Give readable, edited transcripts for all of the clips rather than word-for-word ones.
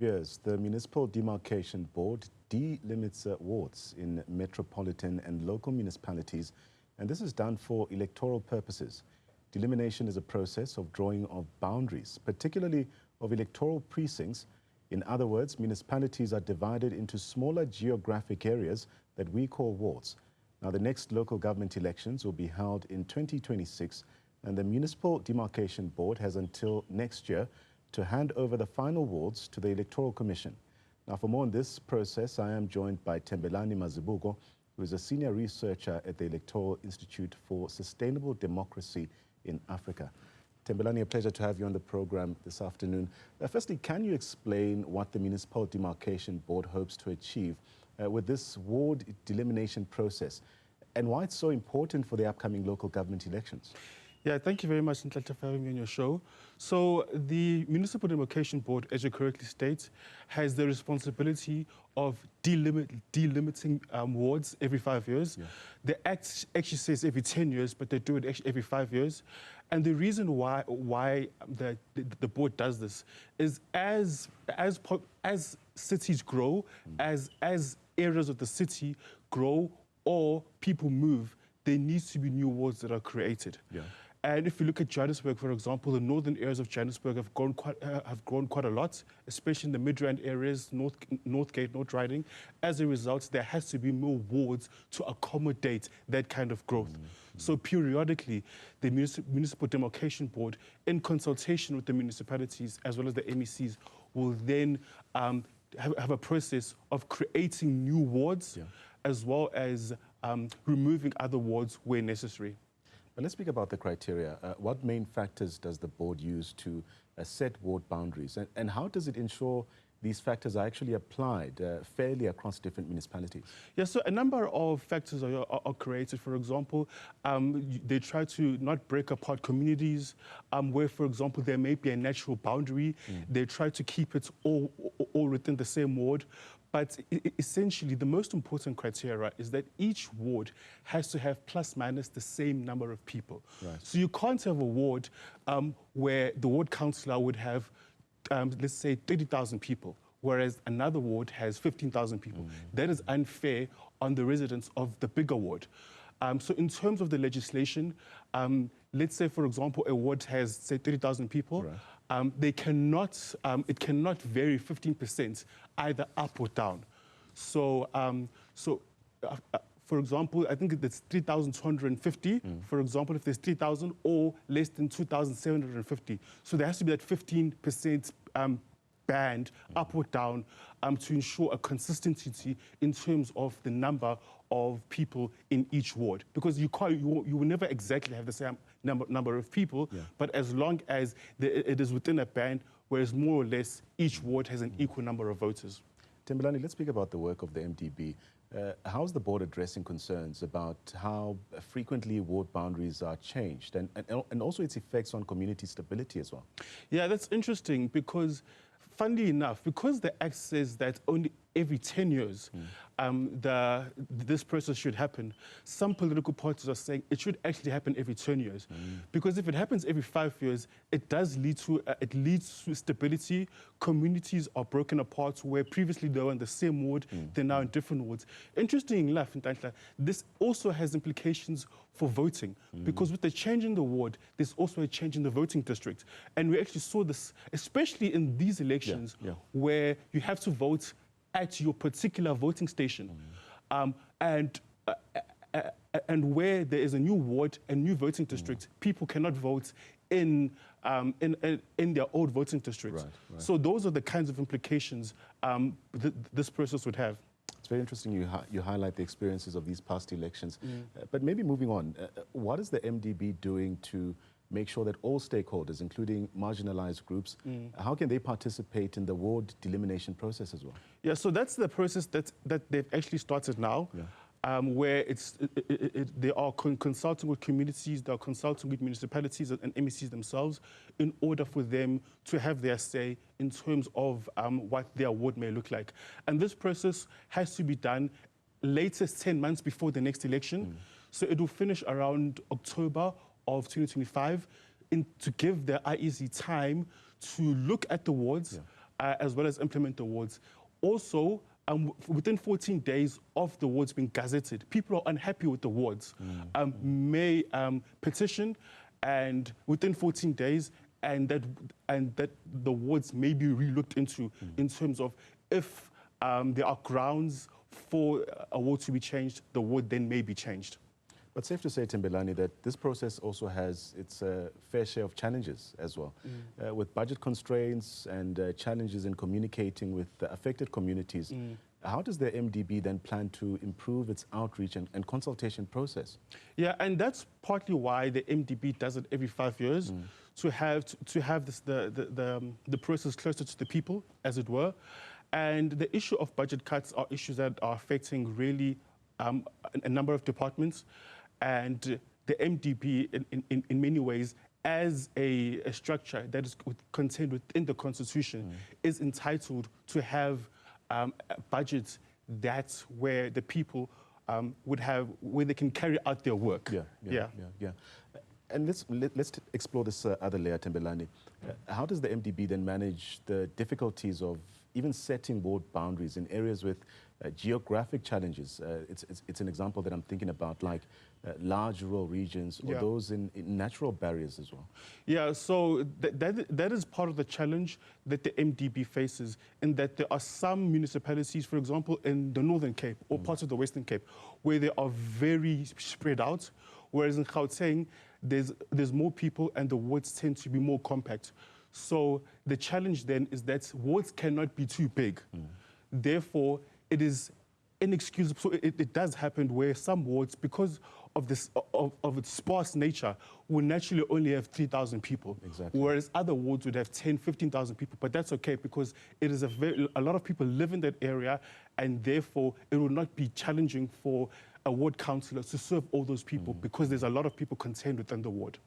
Yes, the Municipal Demarcation Board delimits wards in metropolitan and local municipalities, and this is done for electoral purposes. Delimitation is a process of drawing of boundaries, particularly of electoral precincts. In other words, municipalities are divided into smaller geographic areas that we call wards. Now, the next local government elections will be held in 2026, and the Municipal Demarcation Board has until next year to hand over the final wards to the Electoral Commission. Now, for more on this process, I am joined by Thembelani Mazibuko, who is a senior researcher at the Electoral Institute for Sustainable Democracy in Africa. Thembelani, a pleasure to have you on the program this afternoon. Firstly, can you explain what the Municipal Demarcation Board hopes to achieve with this ward delimitation process and why it's so important for the upcoming local government elections? Yeah, thank you very much, Nhlanhla, for having me on your show. So the Municipal Demarcation Board, as you correctly state, has the responsibility of delimiting wards every 5 years. Yeah. The Act actually says every 10 years, but they do it actually every 5 years. And the reason why the board does this is as cities grow, as areas of the city grow or people move, there needs to be new wards that are created. Yeah. And if you look at Johannesburg, for example, the northern areas of Johannesburg have grown quite a lot, especially in the Midrand areas, Northgate, North Riding. As a result, there has to be more wards to accommodate that kind of growth. So periodically, the Municipal Demarcation Board, in consultation with the municipalities as well as the MECs, will then have a process of creating new wards, as well as removing other wards where necessary. But let's speak about the criteria. What main factors does the board use to set ward boundaries? And how does it ensure these factors are actually applied fairly across different municipalities? Yeah, so a number of factors are created. For example, they try to not break apart communities where, for example, there may be a natural boundary. They try to keep it all within the same ward. But essentially, the most important criteria is that each ward has to have plus minus the same number of people. Right. So you can't have a ward where the ward councillor would have, let's say, 30,000 people, whereas another ward has 15,000 people. That is unfair on the residents of the bigger ward. So in terms of the legislation, let's say, for example, a ward has, say, 30,000 people. Right. It cannot vary 15% either up or down. So, for example, I think it's 3,250, for example, if there's 3,000 or less than 2,750. So there has to be that 15% band up or down to ensure a consistency in terms of the number of people in each ward, because you will never exactly have the same number of people, but as long as it is within a band, whereas more or less each ward has an equal number of voters. Thembelani, let's speak about the work of the MDB. How is the board addressing concerns about how frequently ward boundaries are changed and also its effects on community stability as well? Yeah, that's interesting because, funnily enough, because the Act says that only every 10 years this process should happen, some political parties are saying it should actually happen every 10 years. Because if it happens every 5 years, it does lead to stability. Communities are broken apart where previously they were in the same ward, they're now in different wards. Interestingly enough, this also has implications for voting, because with the change in the ward, there's also a change in the voting district. And we actually saw this, especially in these elections, where you have to vote at your particular voting station, and where there is a new ward, a new voting district, people cannot vote in their old voting districts. Right. So those are the kinds of implications this process would have. It's very interesting you highlight the experiences of these past elections. But maybe moving on, what is the MDB doing to make sure that all stakeholders, including marginalized groups, how can they participate in the ward delimitation process as well? Yeah, so that's the process that they've actually started now, where they are consulting with communities, they are consulting with municipalities and MECs themselves in order for them to have their say in terms of what their ward may look like. And this process has to be done latest 10 months before the next election. So it will finish around October of 2025 to give the IEC time to look at the wards, as well as implement the wards. Also, within 14 days of the wards being gazetted, people are unhappy with the wards, may petition, and within 14 days, and that the wards may be re-looked into in terms of if there are grounds for a ward to be changed, the ward then may be changed. But safe to say, Thembelani, that this process also has its fair share of challenges as well. With budget constraints and challenges in communicating with the affected communities, how does the MDB then plan to improve its outreach and consultation process? Yeah, and that's partly why the MDB does it every 5 years, to have this, the process closer to the people, as it were. And the issue of budget cuts are issues that are affecting really a number of departments. And the MDB, in many ways, as a structure that is contained within the Constitution, is entitled to have budgets that's where the people would have, where they can carry out their work. Yeah. And let's explore this other layer, Thembelani. How does the MDB then manage the difficulties of even setting ward boundaries in areas with geographic challenges? It's an example that I'm thinking about, like large rural regions or those in natural barriers as well. Yeah, so that is part of the challenge that the MDB faces, in that there are some municipalities, for example, in the Northern Cape or parts of the Western Cape, where they are very spread out, whereas in Gauteng, there's more people and the wards tend to be more compact. So the challenge then is that wards cannot be too big. Therefore, it is inexcusable. So it does happen where some wards, because of this of its sparse nature, will naturally only have 3,000 people. Exactly. Whereas other wards would have 10, 15,000 people. But that's okay, because it is a lot of people live in that area, and therefore it will not be challenging for a ward councillor to serve all those people, because there's a lot of people contained within the ward.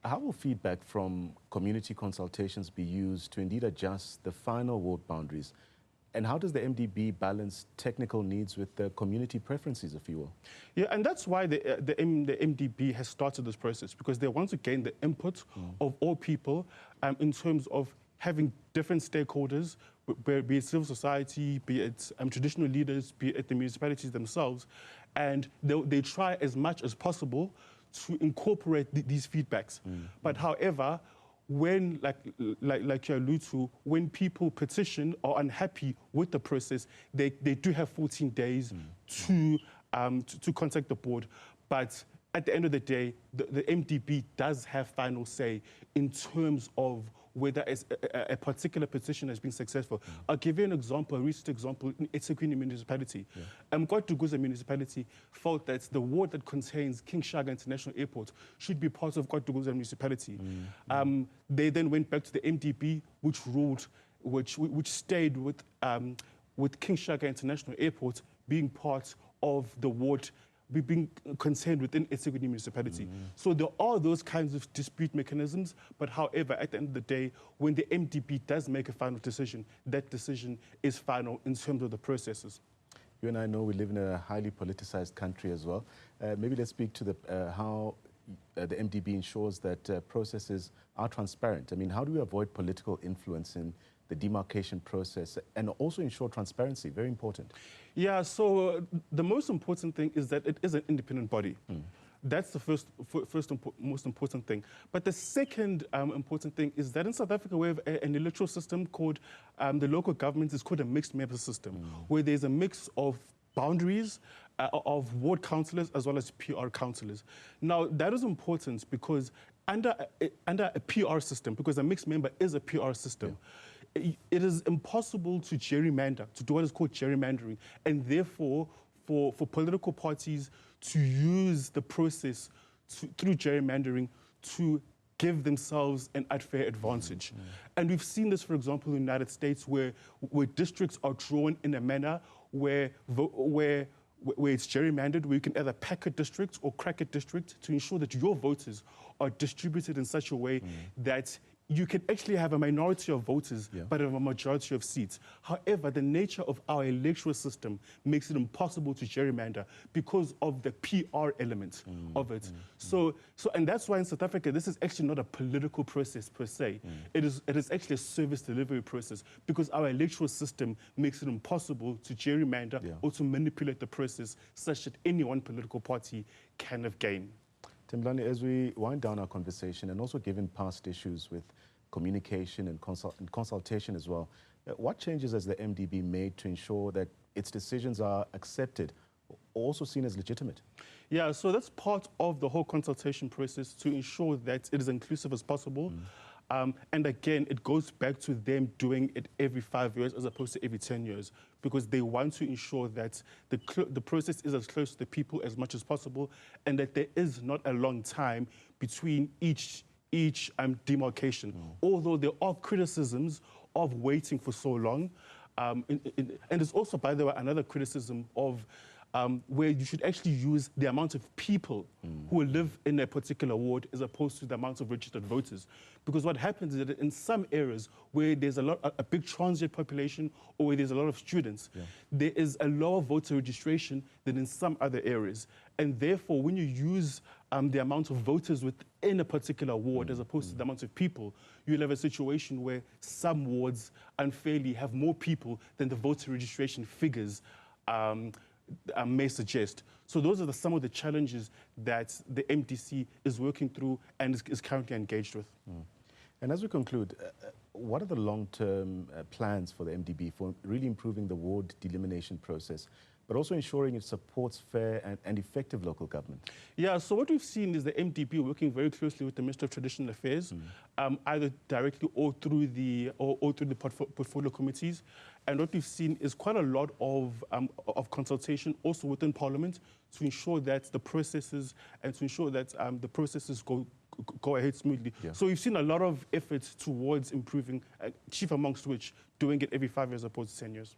How will feedback from community consultations be used to indeed adjust the final ward boundaries? And how does the MDB balance technical needs with the community preferences, if you will? Yeah, and that's why the MDB has started this process, because they want to gain the input of all people in terms of having different stakeholders, be it civil society, be it traditional leaders, be it the municipalities themselves, and they try as much as possible to incorporate these feedbacks. But however, when, like you allude to, when people petition or unhappy with the process, they do have 14 days to contact the board. But at the end of the day, the MDB does have final say in terms of whether a particular petition has been successful. I'll give you an example, a recent example in eThekwini municipality. KwaDukuza municipality felt that the ward that contains King Shaka International Airport should be part of KwaDukuza municipality. They then went back to the MDB, which ruled, which stayed with King Shaka International Airport being part of the ward, being contained within eThekwini municipality. So there are those kinds of dispute mechanisms, but however, at the end of the day, when the MDB does make a final decision, that decision is final in terms of the processes. You and I know we live in a highly politicized country as well. Maybe let's speak to how the MDB ensures that processes are transparent. I mean, how do we avoid political influence in the demarcation process and also ensure transparency? Very important. Yeah, so the most important thing is that it is an independent body. That's the most important thing. But the second important thing is that in South Africa we have an electoral system called, the local government is called a mixed member system, where there's a mix of boundaries of ward councillors as well as PR councillors. Now, that is important because under a PR system, because a mixed member is a PR system, it is impossible to gerrymander, to do what is called gerrymandering, and therefore for political parties to use the process through gerrymandering to give themselves an unfair advantage. And we've seen this, for example, in the United States, where districts are drawn in a manner where it's gerrymandered, where you can either pack a district or crack a district to ensure that your voters are distributed in such a way that you can actually have a minority of voters, but have a majority of seats. However, the nature of our electoral system makes it impossible to gerrymander because of the PR element of it. And that's why in South Africa, this is actually not a political process per se. It is actually a service delivery process because our electoral system makes it impossible to gerrymander or to manipulate the process such that any one political party can have gain. Thembelani, as we wind down our conversation and also given past issues with communication and consultation as well, what changes has the MDB made to ensure that its decisions are accepted, also seen as legitimate? Yeah, so that's part of the whole consultation process to ensure that it is inclusive as possible. And again, it goes back to them doing it every 5 years as opposed to every 10 years because they want to ensure that the process is as close to the people as much as possible and that there is not a long time between each demarcation. Although there are criticisms of waiting for so long. And there's also, by the way, another criticism of where you should actually use the amount of people who live in a particular ward as opposed to the amount of registered voters. Because what happens is that in some areas where there's a big transient population or where there's a lot of students, there is a lower voter registration than in some other areas. And therefore, when you use the amount of voters within a particular ward as opposed to the amount of people, you'll have a situation where some wards unfairly have more people than the voter registration figures may suggest. So those are some of the challenges that the MDC is working through and is currently engaged with. And as we conclude, what are the long-term plans for the MDB for really improving the ward delimitation process, but also ensuring it supports fair and effective local government? Yeah, so what we've seen is the MDB working very closely with the Minister of Traditional Affairs, either directly or through the portfolio committees. And what we've seen is quite a lot of consultation also within Parliament to ensure that the processes go ahead smoothly. So we've seen a lot of efforts towards improving, chief amongst which doing it every 5 years as opposed to 10 years.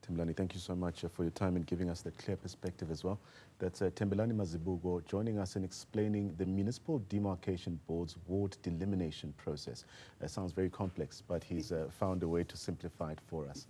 Thembelani, thank you so much for your time and giving us that clear perspective as well. That's Thembelani Mazibuko joining us and explaining the Municipal Demarcation Board's ward delimitation process. It sounds very complex, but he's found a way to simplify it for us.